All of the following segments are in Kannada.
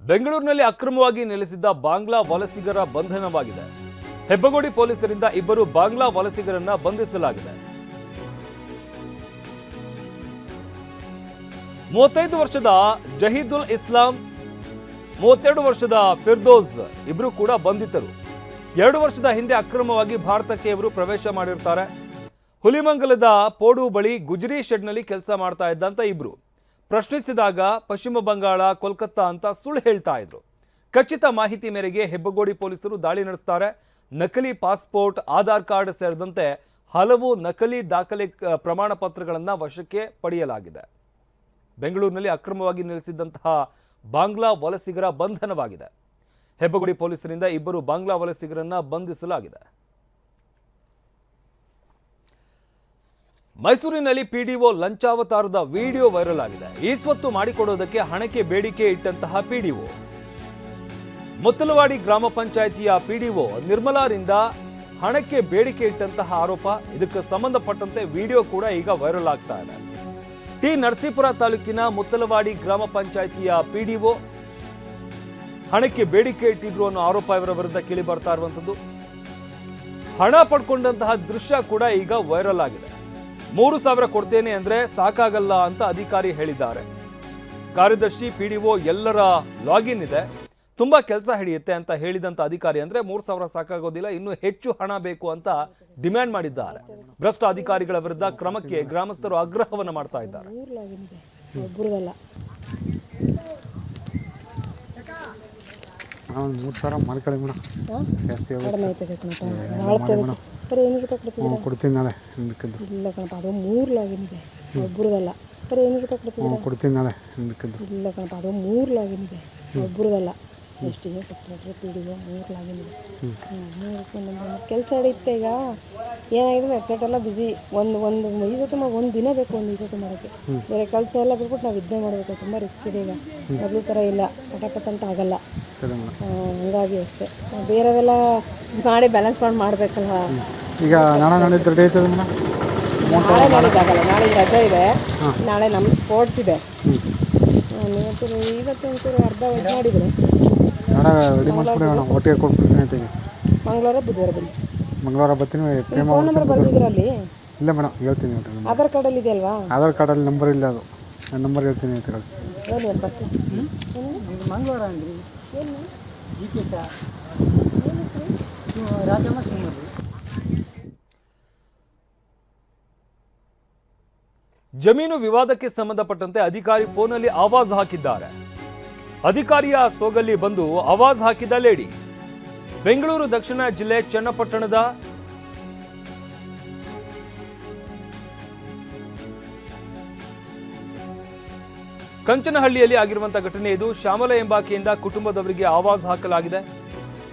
ಬೆಂಗಳೂರಿನಲ್ಲಿ ಅಕ್ರಮವಾಗಿ ನೆಲೆಸಿದ್ದ ಬಾಂಗ್ಲಾ ವಲಸಿಗರ ಬಂಧನವಾಗಿದೆ. ಹೆಬ್ಬಗೋಡಿ ಪೊಲೀಸರಿಂದ ಇಬ್ಬರು ಬಾಂಗ್ಲಾ ವಲಸಿಗರನ್ನ ಬಂಧಿಸಲಾಗಿದೆ. 35 ವರ್ಷದ ಜಹೀದುಲ್ ಇಸ್ಲಾಂ, 32 ವರ್ಷದ ಫಿರ್ದೋಸ್ ಇಬ್ರು ಕೂಡ ಬಂಧಿತರು. 2 ವರ್ಷದ ಹಿಂದೆ ಅಕ್ರಮವಾಗಿ ಭಾರತಕ್ಕೆ ಇವರು ಪ್ರವೇಶ ಮಾಡಿರ್ತಾರೆ. ಹುಲಿಮಂಗಲದ ಪೋಡು ಬಳಿ ಗುಜರಿ ಶೆಡ್ನಲ್ಲಿ ಕೆಲಸ ಮಾಡ್ತಾ ಇದ್ದಂತ ಇಬ್ರು ಪ್ರಶ್ನಿಸಿದಾಗ ಪಶ್ಚಿಮ ಬಂಗಾಳ, ಕೋಲ್ಕತ್ತಾ ಅಂತ ಸುಳ್ಳು ಹೇಳ್ತಾ ಇದ್ರು. ಖಚಿತ ಮಾಹಿತಿ ಮೇರೆಗೆ ಹೆಬ್ಬಗೋಡಿ ಪೊಲೀಸರು ದಾಳಿ ನಡೆಸ್ತಾರೆ. ನಕಲಿ ಪಾಸ್ಪೋರ್ಟ್, ಆಧಾರ್ ಕಾರ್ಡ್ ಸೇರಿದಂತೆ ಹಲವು ನಕಲಿ ದಾಖಲೆ ಪ್ರಮಾಣ ಪತ್ರಗಳನ್ನು ವಶಕ್ಕೆ ಪಡೆಯಲಾಗಿದೆ. ಬೆಂಗಳೂರಿನಲ್ಲಿ ಅಕ್ರಮವಾಗಿ ನೆಲೆಸಿದ್ದಂತಹ ಬಾಂಗ್ಲಾ ವಲಸಿಗರ ಬಂಧನವಾಗಿದೆ. ಹೆಬ್ಬಗೋಡಿ ಪೊಲೀಸರಿಂದ ಇಬ್ಬರು ಬಾಂಗ್ಲಾ ವಲಸಿಗರನ್ನ ಬಂಧಿಸಲಾಗಿದೆ. ಮೈಸೂರಿನಲ್ಲಿ ಪಿಡಿಒ ಲಂಚಾವತಾರದ ವಿಡಿಯೋ ವೈರಲ್ ಆಗಿದೆ. ಈ ಸ್ವತ್ತು ಮಾಡಿಕೊಡೋದಕ್ಕೆ ಹಣಕ್ಕೆ ಬೇಡಿಕೆ ಇಟ್ಟಂತಹ ಪಿಡಿಒ, ಮುತ್ತಲವಾಡಿ ಗ್ರಾಮ ಪಂಚಾಯಿತಿಯ ಪಿಡಿಒ ನಿರ್ಮಲಾರಿಂದ ಹಣಕ್ಕೆ ಬೇಡಿಕೆ ಇಟ್ಟಂತಹ ಆರೋಪ. ಇದಕ್ಕೆ ಸಂಬಂಧಪಟ್ಟಂತೆ ವಿಡಿಯೋ ಕೂಡ ಈಗ ವೈರಲ್ ಆಗ್ತಾ ಇದೆ. ಟಿ ನರಸೀಪುರ ತಾಲೂಕಿನ ಮುತ್ತಲವಾಡಿ ಗ್ರಾಮ ಪಂಚಾಯಿತಿಯ ಪಿಡಿಒ ಹಣಕ್ಕೆ ಬೇಡಿಕೆ ಇಟ್ಟಿದ್ರು ಅನ್ನೋ ಆರೋಪ ಇವರ ವಿರುದ್ಧ ಕೇಳಿ ಬರ್ತಾ ಇರುವಂತದ್ದು. ಹಣ ಪಡ್ಕೊಂಡಂತಹ ದೃಶ್ಯ ಕೂಡ ಈಗ ವೈರಲ್ ಆಗಿದೆ. 3,000 ಕೊಡ್ತೇನೆ ಅಂದ್ರೆ ಸಾಕಾಗಲ್ಲ ಅಂತ ಅಧಿಕಾರಿ ಹೇಳಿದ್ದಾರೆ. ಕಾರ್ಯದರ್ಶಿ, ಪಿಡಿಒ ಎಲ್ಲರ ಲಾಗಿನ್ ಇದೆ, ತುಂಬಾ ಕೆಲಸ ಹಿಡಿಯುತ್ತೆ ಅಂತ ಹೇಳಿದಂತ ಅಧಿಕಾರಿ ಅಂದ್ರೆ 3,000 ಸಾಕಾಗೋದಿಲ್ಲ, ಇನ್ನೂ ಹೆಚ್ಚು ಹಣ ಬೇಕು ಅಂತ ಡಿಮ್ಯಾಂಡ್ ಮಾಡಿದ್ದಾರೆ. ಭ್ರಷ್ಟ ಅಧಿಕಾರಿಗಳ ವಿರುದ್ಧ ಕ್ರಮಕ್ಕೆ ಗ್ರಾಮಸ್ಥರು ಆಗ್ರಹವನ್ನ ಮಾಡ್ತಾ ಇದ್ದಾರೆ. ಕೊಡ್ತೀನಿ ನಾಳೆ ಇಲ್ಲ ಕಣಪ್ಪ, ಅದು 3 ಲಾಗಿನ್ ಇದೆ ಒಬ್ಬರದಲ್ಲ. ಕೊಡ್ತೀನಿ ನಾಳೆ ಇಲ್ಲ ಕಣಪ್ಪ, ಅದು 3 ಲಾಗಿನ್ ಇದೆ ಒಬ್ಬರದಲ್ಲ. ಎಷ್ಟಿದೆ ಸೆಕ್ರೆಟ್ರಿ, ಪಿಡಿಒ 3 ಲಾಗಿನ್ ಇದೆ. 3 ಕೆಲಸ ಹಿಡಿಯುತ್ತೆ. ಈಗ ಏನಾಗಿದೆ, ವೆಬ್ಸೈಟ್ ಎಲ್ಲ ಬಿಸಿ. ಒಂದು ಈ ಸತಿ ಒಂದು ದಿನ ಬೇಕು, ಒಂದು ಈ ಸತಿ ಮಾಡೋಕ್ಕೆ. ಬೇರೆ ಕೆಲಸ ಎಲ್ಲ ಬಿಟ್ಬಿಟ್ಟು ನಾವು ಇದನ್ನೇ ಮಾಡಬೇಕು. ತುಂಬ ರಿಸ್ಕ್ ಇದೆ. ಈಗ ಮೊದಲು ಥರ ಇಲ್ಲ, ಪಟಾಪಟ್ ಅಂತ ಆಗಲ್ಲ. ಹಂಗಾಗಿ ಅಷ್ಟೇ, ಬೇರೆದೆಲ್ಲ ಮಾಡಿ ಬ್ಯಾಲೆನ್ಸ್ ಮಾಡಬೇಕಲ್ವ. ಈಗ ನಾಳೆ ನಾಳಿದ್ದಾಗಲ್ಲ, ನಾಳೆ ರಜೆ ಇದೆ, ನಾಳೆ ನಮ್ಮ ಸ್ಪೋರ್ಟ್ಸ್ ಇದೆ. ಇವತ್ತು ಒಂಚೂರು ಅರ್ಧ ವೆಜ್ ಮಾಡಿದ್ರು. ಮಂಗಳವಾರ ಬುಧವಾರ ಬನ್ನಿ. ಮಂಗಳವಾರ ಬರ್ತೀನಿ. ಫೋನ್ ನಂಬರ್ ಬರ್ದಿದ್ದೀರ ಅಲ್ಲಿ? ಇಲ್ಲ ಮೇಡಮ್, ಹೇಳ್ತೀನಿ. ಆಧಾರ್ ಕಾರ್ಡಲ್ಲಿ ಇದೆ ಅಲ್ವಾ? ಆಧಾರ್ ಕಾರ್ಡಲ್ಲಿ ನಂಬರ್ ಇಲ್ಲ, ಅದು ನಂಬರ್ ಹೇಳ್ತೀನಿ. ಏನು ಬರ್ತೀನಿ ಮಂಗಳವಾರ ಅಂದ್ರಿ? ಏನು ಜಿ ಪಿ ಎಸ್ ರಾಜಮ್ಮ ಸುಮ್ಮನೆ. ಜಮೀನು ವಿವಾದಕ್ಕೆ ಸಂಬಂಧಪಟ್ಟಂತೆ ಅಧಿಕಾರಿ ಫೋನಲ್ಲಿ ಆವಾಜ್ ಹಾಕಿದ್ದಾರೆ. ಅಧಿಕಾರಿಯ ಸೋಗಲ್ಲಿ ಬಂದು ಆವಾಜ್ ಹಾಕಿದ ಲೇಡಿ. ಬೆಂಗಳೂರು ದಕ್ಷಿಣ ಜಿಲ್ಲೆ ಚನ್ನಪಟ್ಟಣದ ಕಂಚನಹಳ್ಳಿಯಲ್ಲಿ ಆಗಿರುವಂತಹ ಘಟನೆ ಇದು. ಶ್ಯಾಮಲ ಎಂಬಾಕೆಯಿಂದ ಕುಟುಂಬದವರಿಗೆ ಆವಾಜ್ ಹಾಕಲಾಗಿದೆ.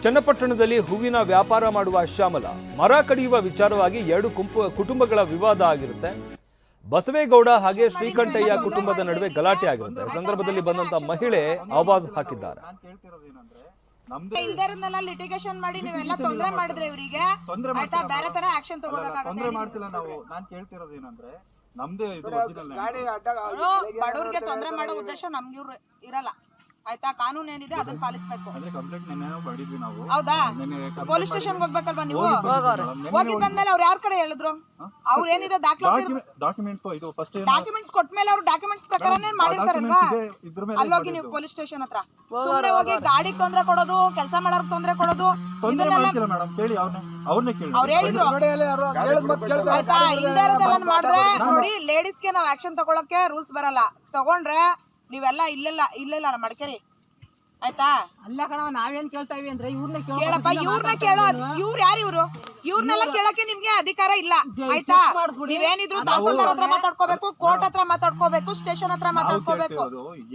ಚನ್ನಪಟ್ಟಣದಲ್ಲಿ ಹೂವಿನ ವ್ಯಾಪಾರ ಮಾಡುವ ಶ್ಯಾಮಲ ಮರ ಕಡಿಯುವ ವಿಚಾರವಾಗಿ 2 ಕುಟುಂಬಗಳ ವಿವಾದ ಆಗಿರುತ್ತೆ. ಬಸವೇಗೌಡ ಹಾಗೆ ಶ್ರೀಕಂಠಯ್ಯ ಕುಟುಂಬದ ನಡುವೆ ಗಲಾಟೆ ಆಗಿರುತ್ತೆ. ಸಂದರ್ಭದಲ್ಲಿ ಬಂದಂತ ಮಹಿಳೆ ಆವಾಜ್ ಹಾಕಿದ್ದಾರೆ. ಲಿಟಿಗೇಷನ್ ಮಾಡಿ ನೀವೆಲ್ಲ ತೊಂದರೆ ಮಾಡಿದ್ರೆ ಇವರಿಗೆ ಆಯ್ತಾ, ಬೇರೆ ತರ ಆಕ್ಷನ್ ತಗೋಬೇಕಾಗುತ್ತೆ. ತೊಂದರೆ ಮಾಡ್ತಿಲ್ಲ ನಾವು. ನಾನು ಕೇಳ್ತಿರೋದು ಏನಂದ್ರೆ, ನಮ್ದೇ ಇದು ಬಡವರಿಗೆ ತೊಂದರೆ ಮಾಡೋ ಉದ್ದೇಶ ನಮ್ಗೆ ಇರಲ್ಲ ಆಯ್ತಾ. ಕಾನೂನು ಏನಿದೆ ಅದನ್ನ ಪಾಲಿಸಬೇಕು. ಹೌದಾ? ಪೊಲೀಸ್ ಸ್ಟೇಷನ್ ಹೋಗ್ಬೇಕಲ್ವಾ ನೀವು? ಹೋಗಿದ್ ಬಂದ್ಮೇಲೆ ಅವ್ರು ಯಾರ ಕಡೆ ಹೇಳಿದ್ರು? ಅವ್ರು ಏನಿದೆ ಡಾಕ್ಯುಮೆಂಟ್ಸ್ ಕೊಟ್ಮೇಲೆ ಅವ್ರು ಡಾಕ್ಯುಮೆಂಟ್ಸ್ ಪ್ರಕಾರನೇ ಮಾಡಿರ್ತಾರಲ್ವಾ? ಅಲ್ಲೋಗಿ ನೀವು ಪೊಲೀಸ್ ಸ್ಟೇಷನ್ ಹತ್ರ ಸುಮ್ಮನೆ ಹೋಗಿ ಗಾಡಿ ತೊಂದರೆ ಕೊಡೋದು, ಕೆಲಸ ಮಾಡೋರ್ ತೊಂದರೆ ಕೊಡೋದು, ಅವ್ರು ಹೇಳಿದ್ರು ಆಯ್ತಾ. ಹಿಂದೆ ಇರೋದೆಲ್ಲ ಮಾಡಿದ್ರೆ ನೋಡಿ, ಲೇಡೀಸ್ಗೆ ನಾವ್ ಆಕ್ಷನ್ ತಗೊಳಕ್ಕೆ ರೂಲ್ಸ್ ಬರಲ್ಲ. ತಗೊಂಡ್ರೆ ನೀವೆಲ್ಲ ಇಲ್ಲೆಲ್ಲ ಮಡ್ಕೇರಿ ಆಯ್ತಾ. ಅಲ್ಲ ಕಣವ, ನಾವೇನ್ ಕೇಳ್ತಾ ಇವಿ ಅಂದ್ರೆ ಇವ್ರನ್ನ ಕೇಳಪ್ಪ. ಇವ್ರನ್ನ ಕೇಳೋ, ಇವ್ರು ಯಾರು? ಇವ್ರನ್ನೆಲ್ಲ ಕೇಳಕ್ಕೆ ನಿಮ್ಗೆ ಅಧಿಕಾರ ಇಲ್ಲ ಆಯ್ತಾ. ನೀವೇನಿದ್ರು ತಹಸೀಲ್ದಾರ್ ಹತ್ರ ಮಾತಾಡ್ಕೋಬೇಕು, ಕೋರ್ಟ್ ಹತ್ರ ಮಾತಾಡ್ಕೋಬೇಕು, ಸ್ಟೇಷನ್ ಹತ್ರ ಮಾತಾಡ್ಕೋಬೇಕು.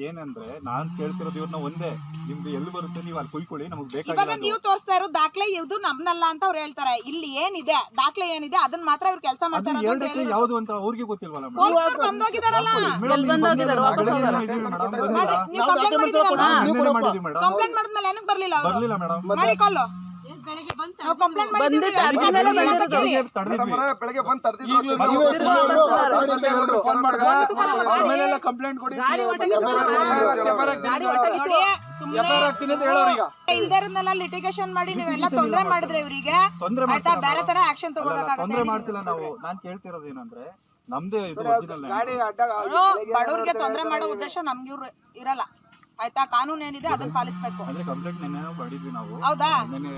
ಏನಂದ್ರೆ ನಾನ್ ಕೇಳ್ತಿರೋದು ಇವ್ರನ್ನ ಒಂದೇ, ನಿಮ್ದು ಎಲ್ಲಿ ಬರುತ್ತೆ ನೀವು ಅಲ್ಲಿ ಕುಯ್ಕೊಳ್ಳಿ, ನಮ್ಗೆ ಬೇಕಾಗಿಲ್ಲ. ಇವಾಗ ನೀವು ತೋರಿಸ್ತಾ ಇರೋ ದಾಖಲೆ ಇದು ನಮ್ನಲ್ಲ ಅಂತ ಅವ್ರು ಹೇಳ್ತಾರೆ. ಇಲ್ಲಿ ಏನಿದೆ ದಾಖಲೆ ಏನಿದೆ ಅದನ್ನ ಮಾತ್ರ ಇವ್ರು ಕೆಲಸ ಮಾಡ್ತಾರೆ. ಯಾವ್ದು ಅಂತ ಅವ್ರಿಗೆ ಗೊತ್ತಿಲ್ವಲ್ಲ. ಪೊಲೀಸರು ಬಂದೋಗಿದಾರಲ್ಲ, ನೀವು ಕಂಪ್ಲೇಂಟ್ ಮಾಡಿದಿರಲ್ಲ. ಕಂಪ್ಲೇಂಟ್ ಮಾಡಿದ್ಮೇಲೆ ಏನಕ್ಕೆ ಬರ್ಲಿಲ್ಲ ಅವರು? ಮಾಡಿ ಕಾಲ್ ಕಂಪ್ಲೇಂಟ್ ಮಾಡಿದ್ವಿ. ಇಲ್ದೇರನ್ನೆಲ್ಲ ಲಿಟಿಗೇಷನ್ ಮಾಡಿ ನೀವೆಲ್ಲ ತೊಂದ್ರೆ ಮಾಡಿದ್ರೆ ಇವರಿಗೆ ತೊಂದ್ರೆ ಆಯ್ತಾ ಬೇರೆ ತರ ಆಕ್ಷನ್ ತೊಂದ್ರೆ ತಗೋಬೇಕಾಗುತ್ತೆ. ಮಾಡ್ತಿಲ್ಲ ನಾವು. ನಾನ್ ಕೇಳ್ತಿರೋದು ಏನಂದ್ರೆ ನಮ್ದೇ ಇದು original ಬಡವ್ರಿಗೆ ತೊಂದ್ರೆ ಮಾಡೋ ಉದ್ದೇಶ ನಮ್ಗೆ ಇರಲ್ಲ ಆಯ್ತಾ. ಕಾನೂನು ಏನಿದೆ ಅದನ್ನ ಪಾಲಿಸ್ಬೇಕು. ಅಂದ್ರೆ ಕಂಪ್ಲೇಂಟ್ ನೆನ್ನೆ ಮಾಡಿದ್ವಿ ನಾವು. ಹೌದಾ? ನೆನ್ನೆ